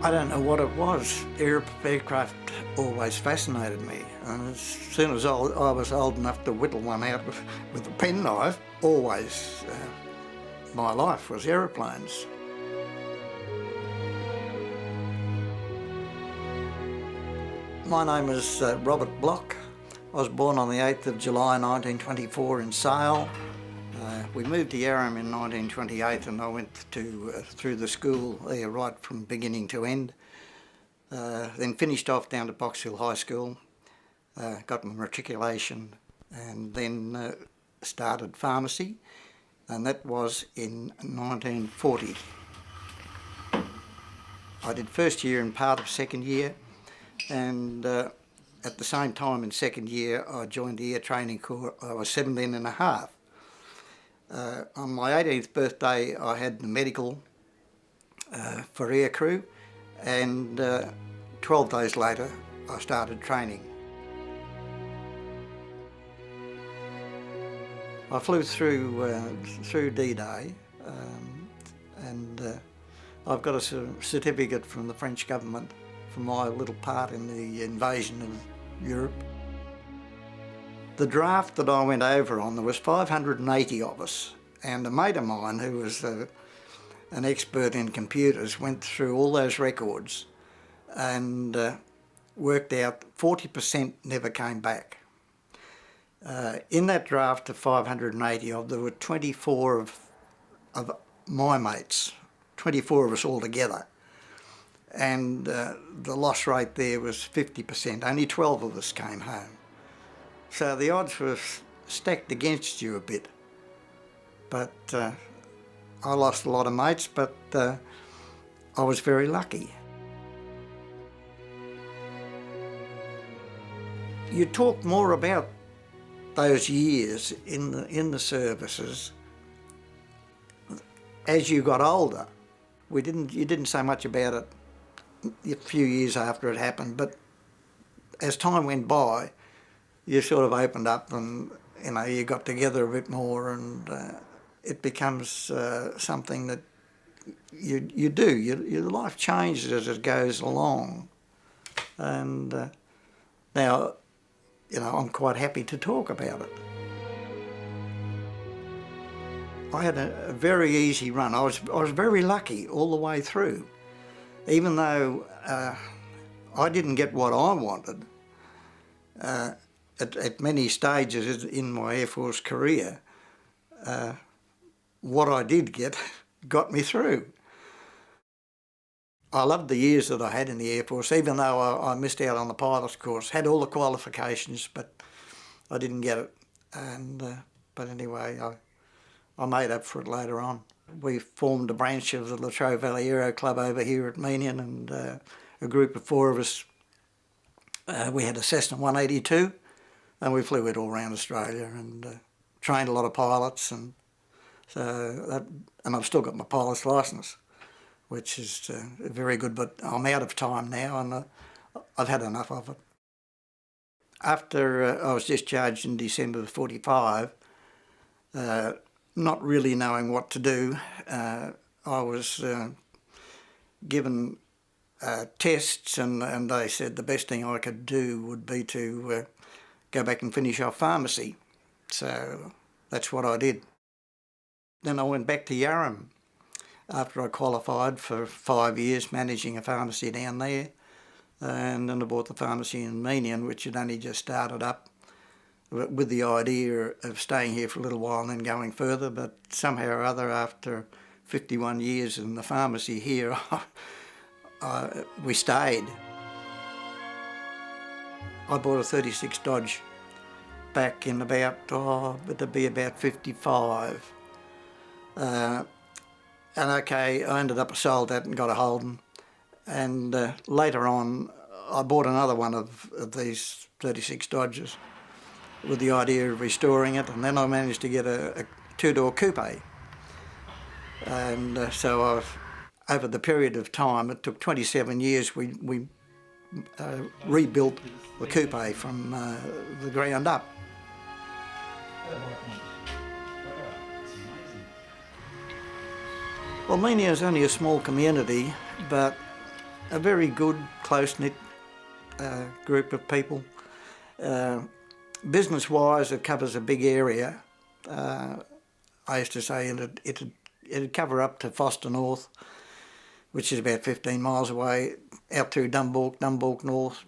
I don't know what it was. Aircraft always fascinated me, and as soon as I was old enough to whittle one out with a penknife, always my life was aeroplanes. My name is Robert Block. I was born on the 8th of July 1924 in Sale. We moved to Yarram in 1928 and I went through the school there right from beginning to end. Then finished off down to Box Hill High School, got my matriculation and then started pharmacy, and that was in 1940. I did first year and part of second year, and at the same time in second year I joined the air training corps. I was 17 and a half. On my 18th birthday I had the medical for aircrew, and 12 days later I started training. I flew through D-Day, and I've got a certificate from the French government for my little part in the invasion of Europe. The draft that I went over on, there was 580 of us, and a mate of mine who was an expert in computers went through all those records and worked out 40% never came back. In that draft of 580 there were 24 of my mates, 24 of us all together, and the loss rate there was 50%. Only 12 of us came home. So the odds were stacked against you a bit. But I lost a lot of mates, but I was very lucky. You talk more about those years in the services as you got older. You didn't say much about it a few years after it happened, but as time went by, you sort of opened up and you got together a bit more, and it becomes something that you do. Your life changes as it goes along, and now I'm quite happy to talk about it. I had a very easy run. I was very lucky all the way through, even though I didn't get what I wanted. At many stages in my Air Force career, what I did get got me through. I loved the years that I had in the Air Force, even though I missed out on the pilot's course. Had all the qualifications, but I didn't get it. But anyway, I made up for it later on. We formed a branch of the Latrobe Valley Aero Club over here at Meeniyan, and a group of 4 of us. We had a Cessna 182, and we flew it all around Australia and trained a lot of pilots, and I've still got my pilot's licence, which is very good, but I'm out of time now and I've had enough of it. After I was discharged in December of 45, not really knowing what to do, I was given tests, and they said the best thing I could do would be to go back and finish off pharmacy. So that's what I did. Then I went back to Yarram after I qualified for 5 years managing a pharmacy down there, and then I bought the pharmacy in Meeniyan, which had only just started up, with the idea of staying here for a little while and then going further, but somehow or other after 51 years in the pharmacy here, we stayed. I bought a 36 Dodge back in about, it'd be about 55. And okay, I ended up sold that and got a Holden, and later on I bought another one of these 36 Dodges with the idea of restoring it, and then I managed to get a 2-door coupe. And so over the period of time, it took 27 years, we rebuilt the coupe from the ground up. Well, Meeniyan is only a small community, but a very good, close-knit group of people. Business-wise, it covers a big area. I used to say it'd cover up to Foster North, which is about 15 miles away, out through Dumbalk North,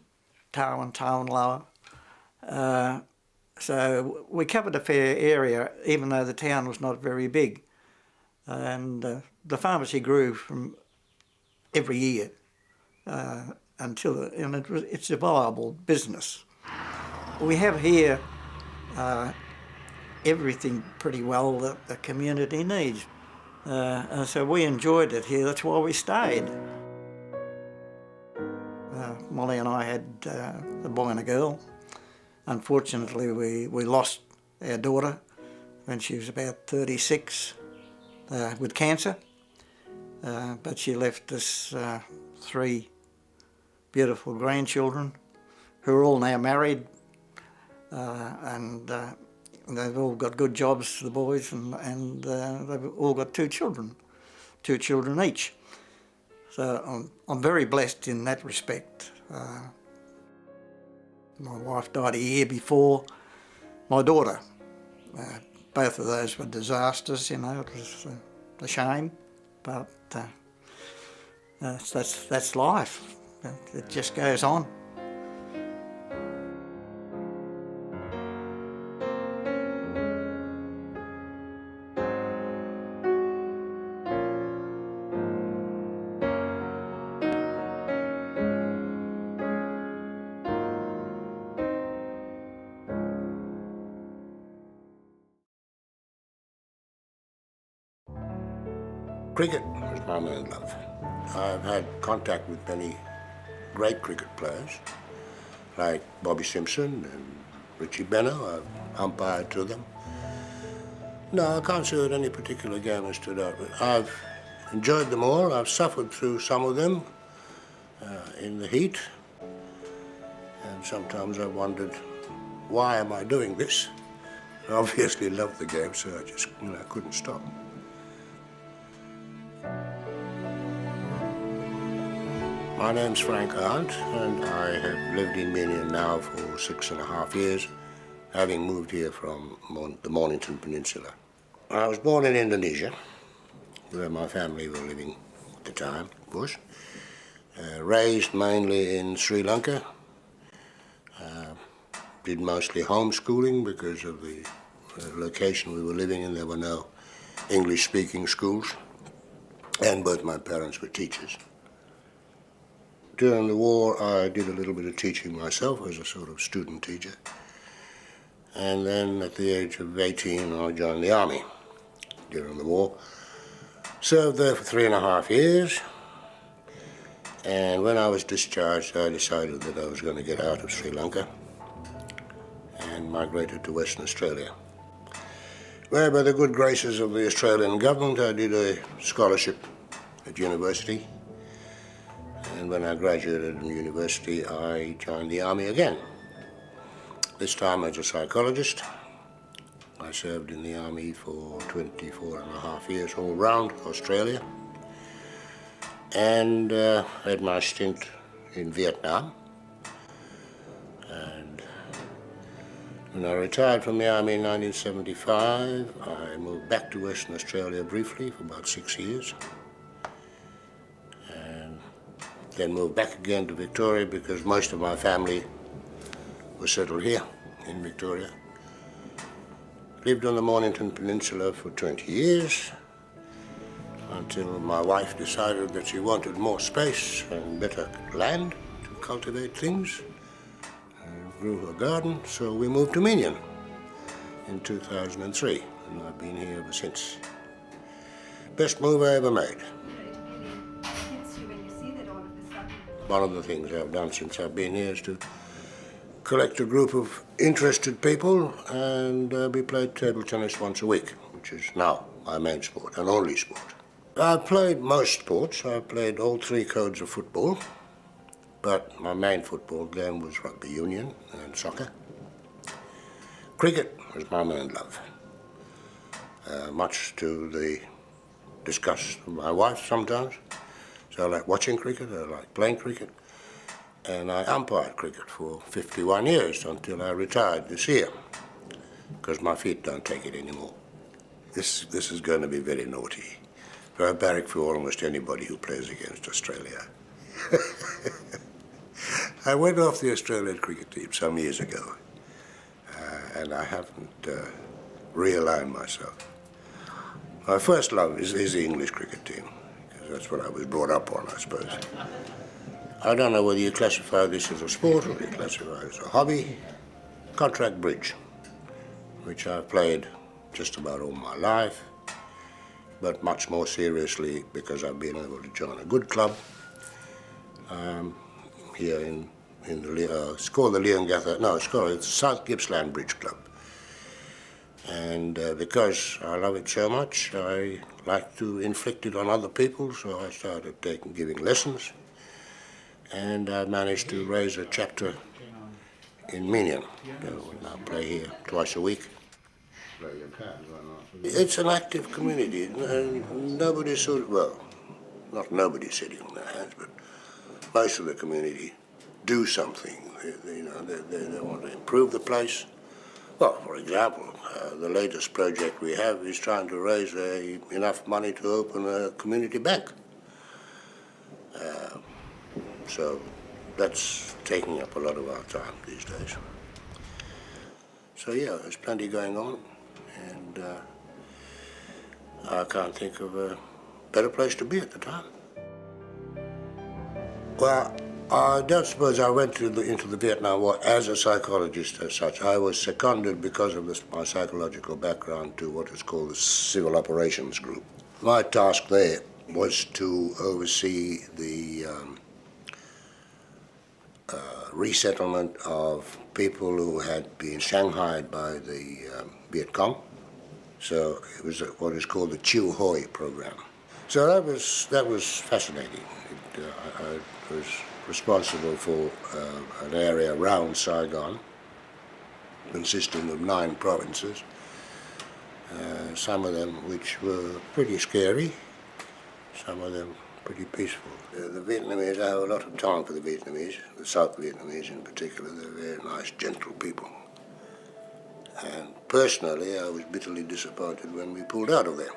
Tarwin Lower. So we covered a fair area, even though the town was not very big. And the pharmacy grew from every year it's a viable business. We have here everything pretty well that the community needs. So we enjoyed it here, that's why we stayed. Molly and I had a boy and a girl. Unfortunately, we lost our daughter when she was about 36 with cancer, but she left us 3 beautiful grandchildren who are all now married, and they've all got good jobs, the boys, and they've all got 2 children each. So I'm very blessed in that respect. My wife died a year before my daughter. Both of those were disasters, you know, it was a shame, but that's life. It just goes on. Cricket was my main love. I've had contact with many great cricket players, like Bobby Simpson and Richie Benno. I've umpired to them. No, I can't say that any particular game has stood out, but I've enjoyed them all. I've suffered through some of them in the heat, and sometimes I've wondered, why am I doing this? I obviously loved the game, so I just couldn't stop. My name's Frank Arndt, and I have lived in Meeniyan now for 6.5 years, having moved here from the Mornington Peninsula. I was born in Indonesia, where my family were living at the time, of course. Raised mainly in Sri Lanka. Did mostly homeschooling because of the location we were living in. There were no English-speaking schools, and both my parents were teachers. During the war, I did a little bit of teaching myself as a sort of student teacher. And then at the age of 18, I joined the army during the war. Served there for 3.5 years. And when I was discharged, I decided that I was going to get out of Sri Lanka and migrated to Western Australia, where by the good graces of the Australian government, I did a scholarship at university. And when I graduated from university, I joined the army again. This time as a psychologist. I served in the army for 24.5 years all round Australia. And had my stint in Vietnam. And when I retired from the army in 1975, I moved back to Western Australia briefly for about 6 years. Then moved back again to Victoria because most of my family was settled here in Victoria. Lived on the Mornington Peninsula for 20 years until my wife decided that she wanted more space and better land to cultivate things and grew her garden, so we moved to Meeniyan in 2003, and I've been here ever since. Best move I ever made. One of the things I've done since I've been here is to collect a group of interested people, and we played table tennis once a week, which is now my main sport and only sport. I've played most sports. I've played all 3 codes of football, but my main football game was rugby union and soccer. Cricket was my main love, much to the disgust of my wife sometimes. So I like watching cricket, I like playing cricket, and I umpired cricket for 51 years until I retired this year, because my feet don't take it anymore. This is going to be very naughty. So I barrack for almost anybody who plays against Australia. I went off the Australian cricket team some years ago, and I haven't realigned myself. My first love is the English cricket team, because that's what I was brought up on, I suppose. I don't know whether you classify this as a sport or you classify it as a hobby. Contract bridge, which I've played just about all my life, but much more seriously because I've been able to join a good club here in the, it's called the Leongatha, no, it's called the South Gippsland Bridge Club. And because I love it so much, I like to inflict it on other people, so I started giving lessons. And I managed to raise a chapter in Meeniyan. We now play here twice a week. It's an active community. Nobody's sort of, well, not nobody's sitting on their hands, but most of the community do something. They want to improve the place. Well, for example, the latest project we have is trying to raise enough money to open a community bank. So that's taking up a lot of our time these days. So yeah, there's plenty going on, and I can't think of a better place to be at the time. Well, I don't suppose I went into the Vietnam War as a psychologist as such. I was seconded because of my psychological background to what is called the Civil Operations Group. My task there was to oversee the resettlement of people who had been shanghaied by the Viet Cong. So it was what is called the Chiu Hoi program. So that was fascinating. I was responsible for an area around Saigon, consisting of 9 provinces, some of them which were pretty scary, some of them pretty peaceful. The Vietnamese, I have a lot of time for the Vietnamese, the South Vietnamese in particular. They're very nice, gentle people. And personally, I was bitterly disappointed when we pulled out of there,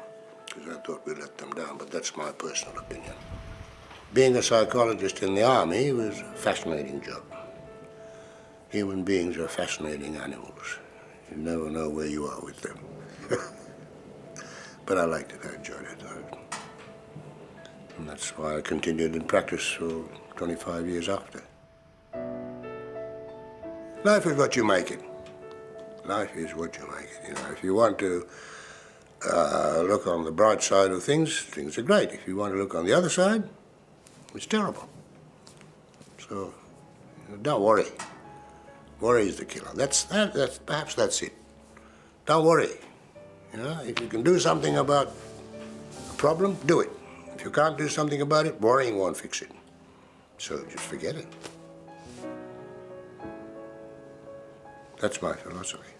because I thought we let them down, but that's my personal opinion. Being a psychologist in the army was a fascinating job. Human beings are fascinating animals. You never know where you are with them. But I liked it, I enjoyed it. And that's why I continued in practice for 25 years after. Life is what you make it. Life is what you make it. You know, if you want to look on the bright side of things, things are great. If you want to look on the other side, it's terrible. So, don't worry. Worry is the killer. Perhaps that's it. Don't worry. You know, if you can do something about a problem, do it. If you can't do something about it, worrying won't fix it. So just forget it. That's my philosophy.